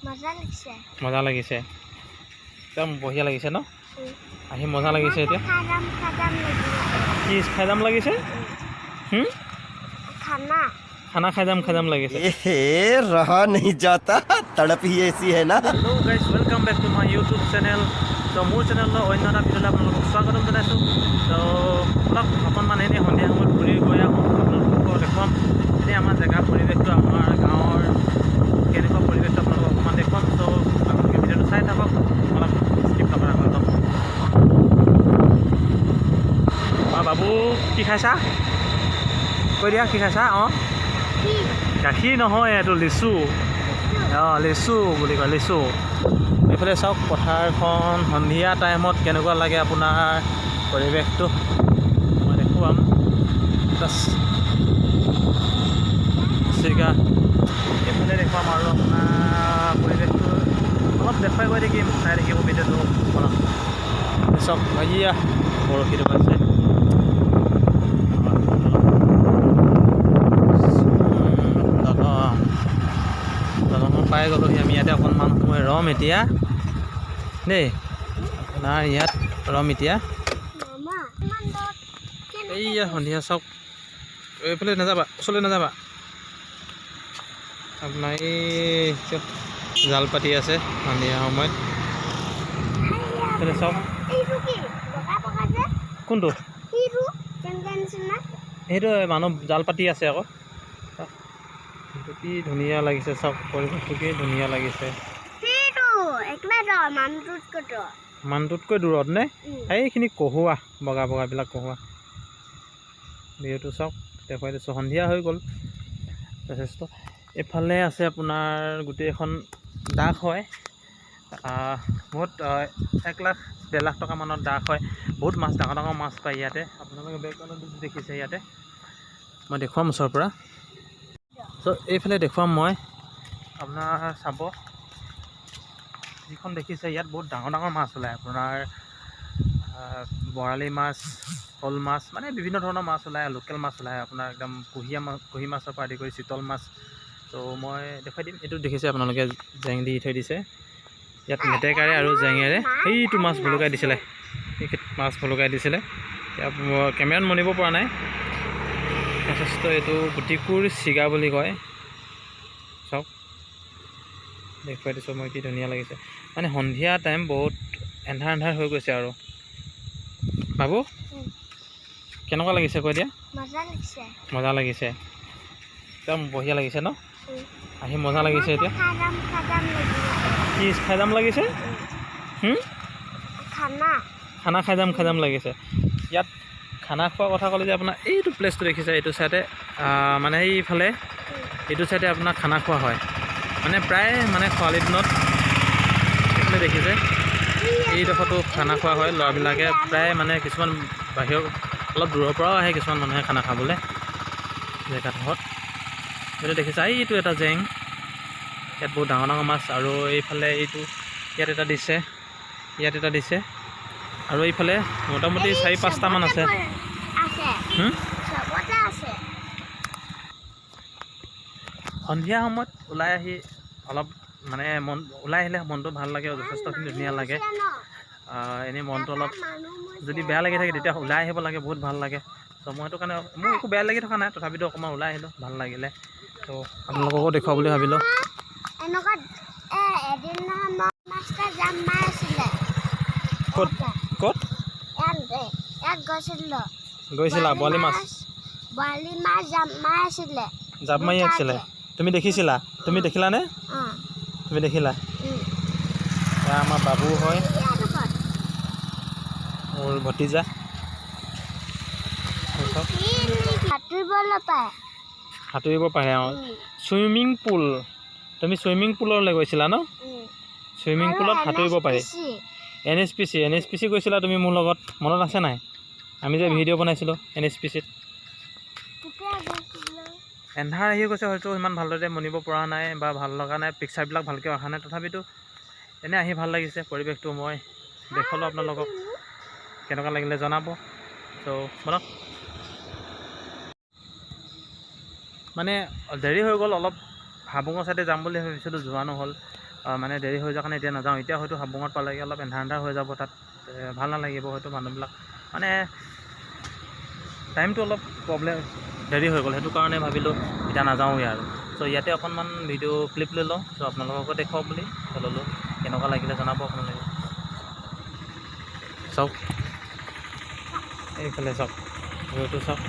মজা লাগিছে একদম বঢ়িয়া লাগিছে ন আহি মজা লাগিছে এতিয়া কি খাই যাম লাগিছে खाना खाई जाम लगे रहा नहीं जाता तड़प ही ऐसी है ना hello guys welcome back to my YouTube channel तो मोर चैनल अन्य এটা ভিডিঅ'লৈ আপোনালোকক স্বাগতম জনাইছোঁ তো অলপ অকণমান এনেই সন্ধিয়া সময়ত ঘূৰি গৈ আহোঁ আপোনালোকক দেখুৱাম এনেই আমাৰ জেগা পৰিৱেশটো আমাৰ গাঁৱৰ কেনেকুৱা পৰিৱেশটো আপোনালোকক অকণমান দেখুৱাম তো আপোনালোকে ভিডিঅ'টো চাই থাকক অলপ স্কিপ নকৰাকৈ অলপ বাবু কি খাইছা কৈ দিয়া কি খাইছা অঁ গাখীৰ নহয় এইটো লিচু অঁ লিচু বুলি কয় লিচু এইফালে চাওক পথাৰখন সন্ধিয়া টাইমত কেনেকুৱা লাগে আপোনাৰ পৰিৱেশটো মই দেখুৱাম চিগা এইফালে দেখুৱাম আৰু আপোনাৰ পৰিৱেশটো অলপ দেখুৱাই গৈ থাকিম চাই থাকিব ভিডিঅ'টো অলপ চাওক ভাইয়া বৰশীটো পাইছে পাই গ'লোহি আমি ইয়াতে অকণমান সময় ৰম এতিয়া দেই আপোনাৰ ইয়াত ৰম এতিয়া এইয়া সন্ধিয়া চাওক এইফালে নাযাবা ওচৰলৈ নাযাবা আপোনাৰ এই জাল পাতি আছে সন্ধিয়া সময়ত এইফালে চাওক কোনটো সেইটো মানুহ জাল পাতি আছে আকৌ কি ধুনীয়া লাগিছে চাওক পৰিৱেশটো কি ধুনীয়া লাগিছে মানুহটোতকৈ দূৰত নে এইখিনি কহুৱা বগা বগাবিলাক কহুৱা বিহুটো চাওক দেখুৱাই দিছোঁ সন্ধিয়া হৈ গ'ল যথেষ্ট এইফালে আছে আপোনাৰ গোটেইখন ডাক হয় বহুত 1 লাখ 1.5 লাখ টকা মানৰ ডাক হয় বহুত মাছ ডাঙৰ ডাঙৰ মাছ পায় ইয়াতে আপোনালোকে বেকগ্ৰাউণ্ডত দেখিছে ইয়াতে মই দেখুৱাম ওচৰৰ পৰা তো এইফালে দেখুৱাম মই আপোনাৰ চাব যিখন দেখিছে ইয়াত বহুত ডাঙৰ ডাঙৰ মাছ ওলায় আপোনাৰ বৰালি মাছ শ'ল মাছ মানে বিভিন্ন ধৰণৰ মাছ ওলায় লোকেল মাছ ওলায় আপোনাৰ একদম কুঁহি মাছৰ পৰা আদি কৰি চিতল মাছ তো মই দেখুৱাই দিম এইটো দেখিছে আপোনালোকে জেং দি থৈ দিছে ইয়াত মেটেকাৰে আৰু জেঙেৰে সেইটো মাছ ভুলুকাই দিছিলে মাছ ভুলুকাই দিছিলে কেমেৰাত মনিব পৰা নাই যথেষ্ট এইটো গুটিকুৰ চিগা বুলি কয় চাওক দেখুৱাই দিছোঁ মই কি ধুনীয়া লাগিছে মানে সন্ধিয়া টাইম বহুত এন্ধাৰ এন্ধাৰ হৈ গৈছে আৰু বাবু কেনেকুৱা লাগিছে কৈ দিয়া মজা লাগিছে একদম বঢ়িয়া লাগিছে ন আহি মজা লাগিছে এতিয়া কি খাই যাম লাগিছে খানা খাই যাম লাগিছে ইয়াত খানা খোৱা কথা ক'লে যে আপোনাৰ এইটো প্লেচটো দেখিছে এইটো চাইডে মানে এইফালে এইটো চাইডে আপোনাৰ খানা খোৱা হয় মানে প্ৰায় মানে খৰালি দিনত এইফালে দেখিছে এইডোখৰতো খানা খোৱা হয় ল'ৰাবিলাকে প্ৰায় মানে কিছুমান বাহিৰৰ অলপ দূৰৰ পৰাও আহে কিছুমান মানুহে খানা খাবলৈ জেগাডোখৰত এইটো দেখিছে এইটো এটা জেং ইয়াত বহুত ডাঙৰ ডাঙৰ মাছ আৰু এইফালে এইটো ইয়াত এটা দিছে ইয়াত এটা দিছে আৰু এইফালে মোটামুটি 4-5টামান আছে সন্ধিয়া সময়ত ওলাই আহি অলপ মানে মন ওলাই আহিলে মনটো ভাল লাগে যথেষ্টখিনি ধুনীয়া লাগে এনেই মনটো অলপ যদি বেয়া লাগি থাকে তেতিয়া ওলাই আহিব লাগে বহুত ভাল লাগে ত' মই সেইটো কাৰণে মোৰ একো বেয়া লাগি থকা নাই তথাপিতো অকণমান ওলাই আহিলোঁ ভাল লাগিলে ত' আপোনালোককো দেখুৱাম বুলি ভাবিলোঁ ক'ত গৈছিলা বৰালি মাছ জাপ মাৰি আছিলে তুমি দেখিছিলা তুমি দেখিলানে তুমি দেখিলা এয়া আমাৰ বাবু হয় মোৰ ভতিজা সাঁতুৰিব পাৰে অঁ চুইমিং পুল তুমি চুইমিং পুললৈ গৈছিলা ন চুইমিং পুলত সাঁতুৰিব পাৰি NSPC গৈছিলা তুমি মোৰ লগত মনত আছে নাই আমি যে ভিডিঅ' বনাইছিলোঁ NSPCত এন্ধাৰ আহি গৈছে হয়তো ইমান ভালদৰে মনিব পৰা নাই বা ভাল লগা নাই পিকচাৰবিলাক ভালকৈ অহা নাই তথাপিতো এনে আহি ভাল লাগিছে পৰিৱেশটো মই দেখালোঁ আপোনালোকক কেনেকুৱা লাগিলে জনাব ত' বলক মানে দেৰি হৈ গ'ল অলপ হাবুঙৰ চাইডে যাম বুলি ভাবিছিলোঁ যোৱা নহ'ল মানে দেৰি হৈ যোৱাৰ কাৰণে এতিয়া নাযাওঁ। এতিয়া হয়তো হাবুঙত পালেগৈ অলপ এন্ধাৰ হৈ যাব, তাত ভাল নালাগিব হয়তো মানুহবিলাক মানে টাইমটো অলপ দেৰি হৈ গ'ল, সেইটো কাৰণে ভাবিলোঁ এতিয়া নাযাওঁগৈ আৰু। চ' ইয়াতে অকণমান ভিডিঅ' ক্লিপ লৈ লওঁ, চ' আপোনালোককো দেখুৱাওক বুলি ল'লোঁ। কেনেকুৱা লাগিলে জনাব আপোনালোকে। চাওক এইফালে চাওক, ভিউটো চাওক।